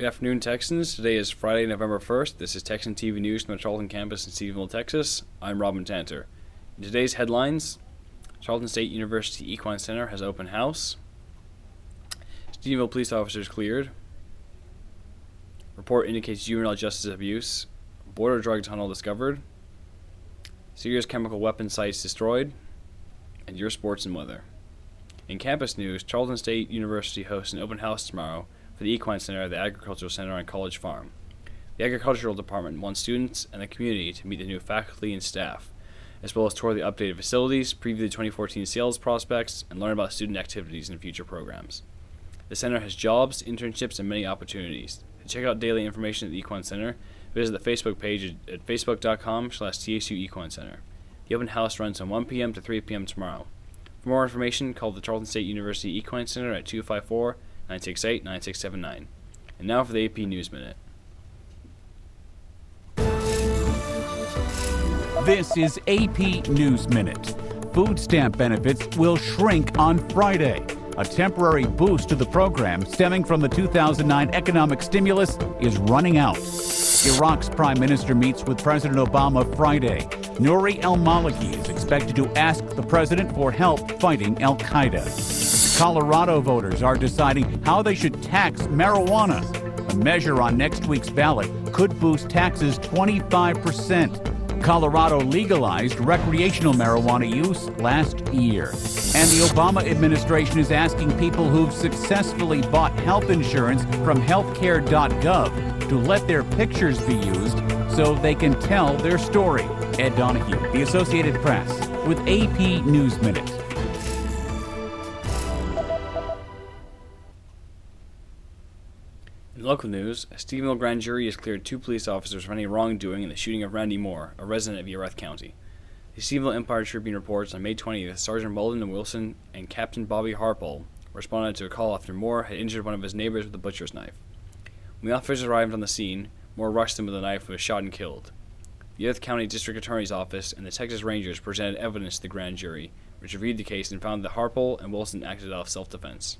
Good afternoon, Texans. Today is Friday, November 1st. This is Texan TV News from the Tarleton campus in Stephenville, Texas. I'm Robyn Tanter. In today's headlines, Tarleton State University Equine Center has open house. Stephenville police officers cleared. Report indicates juvenile justice abuse. Border drug tunnel discovered. Serious chemical weapon sites destroyed. And your sports and weather. In campus news, Tarleton State University hosts an open house tomorrow for the Equine Center at the Agricultural Center on College Farm. The Agricultural Department wants students and the community to meet the new faculty and staff, as well as tour the updated facilities, preview the 2014 sales prospects, and learn about student activities and future programs. The center has jobs, internships, and many opportunities. To check out daily information at the Equine Center, visit the Facebook page at facebook.com/TSU Equine Center. The open house runs from 1 p.m. to 3 p.m. tomorrow. For more information, call the Tarleton State University Equine Center at 254-968-9679. And now for the AP News Minute. This is AP News Minute. Food stamp benefits will shrink on Friday. A temporary boost to the program stemming from the 2009 economic stimulus is running out. Iraq's prime minister meets with President Obama Friday. Nouri al-Maliki is expected to ask the president for help fighting al-Qaeda. Colorado voters are deciding how they should tax marijuana. A measure on next week's ballot could boost taxes 25%. Colorado legalized recreational marijuana use last year. And the Obama administration is asking people who've successfully bought health insurance from healthcare.gov to let their pictures be used so they can tell their story. Ed Donahue, The Associated Press, with AP News Minute. In local news, a Stephenville grand jury has cleared 2 police officers for any wrongdoing in the shooting of Randy Moore, a resident of Erath County. The Stephenville Empire Tribune reports on May 20th, Sergeant Weldon Wilson and Captain Bobby Harpole responded to a call after Moore had injured one of his neighbors with a butcher's knife. When the officers arrived on the scene, Moore rushed him with a knife and was shot and killed. The Erath County District Attorney's Office and the Texas Rangers presented evidence to the grand jury, which reviewed the case and found that Harpole and Wilson acted out of self-defense.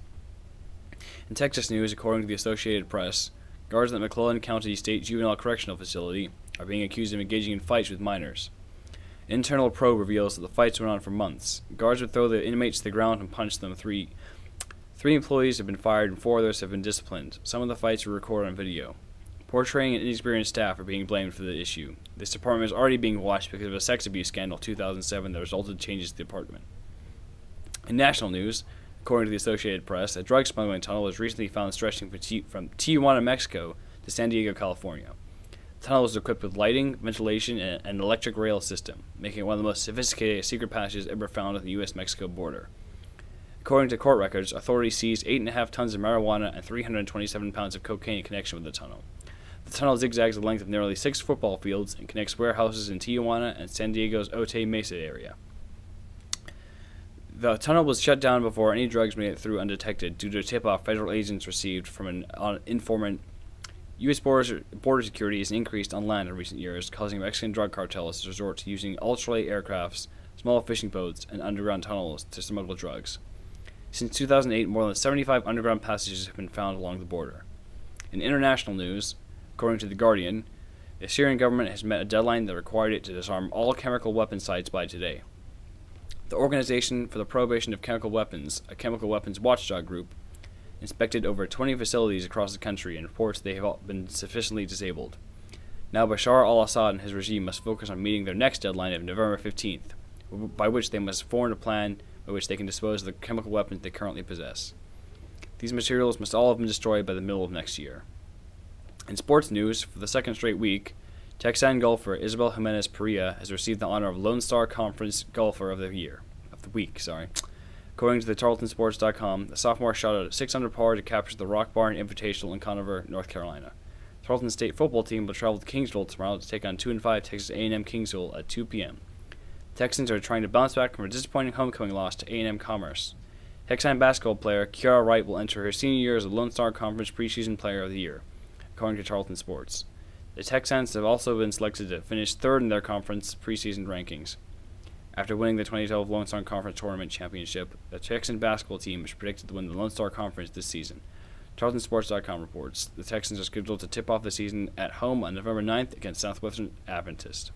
In Texas news, according to the Associated Press, guards at the McClellan County State Juvenile Correctional Facility are being accused of engaging in fights with minors. An internal probe reveals that the fights went on for months. Guards would throw the inmates to the ground and punch them. Three employees have been fired and 4 others have been disciplined. Some of the fights were recorded on video. Poor-training and inexperienced staff are being blamed for the issue. This department is already being watched because of a sex abuse scandal in 2007 that resulted in changes to the department. In national news, according to the Associated Press, a drug smuggling tunnel was recently found stretching from Tijuana, Mexico to San Diego, California. The tunnel was equipped with lighting, ventilation, and an electric rail system, making it one of the most sophisticated secret passages ever found at the U.S.-Mexico border. According to court records, authorities seized 8.5 tons of marijuana and 327 pounds of cocaine in connection with the tunnel. The tunnel zigzags the length of nearly 6 football fields and connects warehouses in Tijuana and San Diego's Otay Mesa area. The tunnel was shut down before any drugs made it through undetected due to a tip-off federal agents received from an informant. U.S. border security has increased on land in recent years, causing Mexican drug cartels to resort to using ultralight aircrafts, small fishing boats, and underground tunnels to smuggle drugs. Since 2008, more than 75 underground passages have been found along the border. In international news, according to The Guardian, the Syrian government has met a deadline that required it to disarm all chemical weapon sites by today. The Organization for the Prohibition of Chemical Weapons, a chemical weapons watchdog group, inspected over 20 facilities across the country and reports they have all been sufficiently disabled. Now Bashar al-Assad and his regime must focus on meeting their next deadline of November 15th, by which they must form a plan by which they can dispose of the chemical weapons they currently possess. These materials must all have been destroyed by the middle of next year. In sports news, for the second straight week, Texan golfer Isabel Jimenez Perea has received the honor of Lone Star Conference Golfer of the Week. According to the TarletonSports.com, the sophomore shot at 6 under par to capture the Rock Barn Invitational in Conover, North Carolina. The Tarleton State football team will travel to Kingsville tomorrow to take on 2-5 Texas A&M Kingsville at 2 p.m. Texans are trying to bounce back from a disappointing homecoming loss to A&M Commerce. Texan basketball player Kiara Wright will enter her senior year as the Lone Star Conference Preseason Player of the Year, according to Tarleton Sports. The Texans have also been selected to finish 3rd in their conference preseason rankings. After winning the 2012 Lone Star Conference Tournament Championship, the Texan basketball team is predicted to win the Lone Star Conference this season. TarletonSports.com reports the Texans are scheduled to tip off the season at home on November 9th against Southwestern Adventist.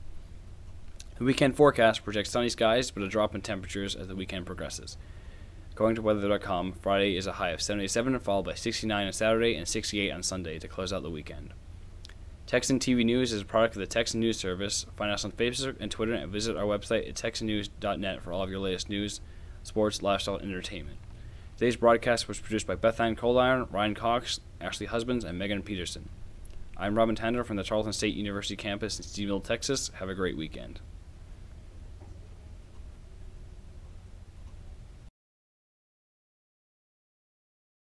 The weekend forecast projects sunny skies but a drop in temperatures as the weekend progresses. According to weather.com, Friday is a high of 77, followed by 69 on Saturday and 68 on Sunday to close out the weekend. Texan TV News is a product of the Texan News Service. Find us on Facebook and Twitter and visit our website at texannews.net for all of your latest news, sports, lifestyle, and entertainment. Today's broadcast was produced by Beth-Ann Coliron, Ryan Cox, Ashley Husbands, and Megan Peterson. I'm Robyn Tanter from the Tarleton State University campus in Stephenville, Texas. Have a great weekend.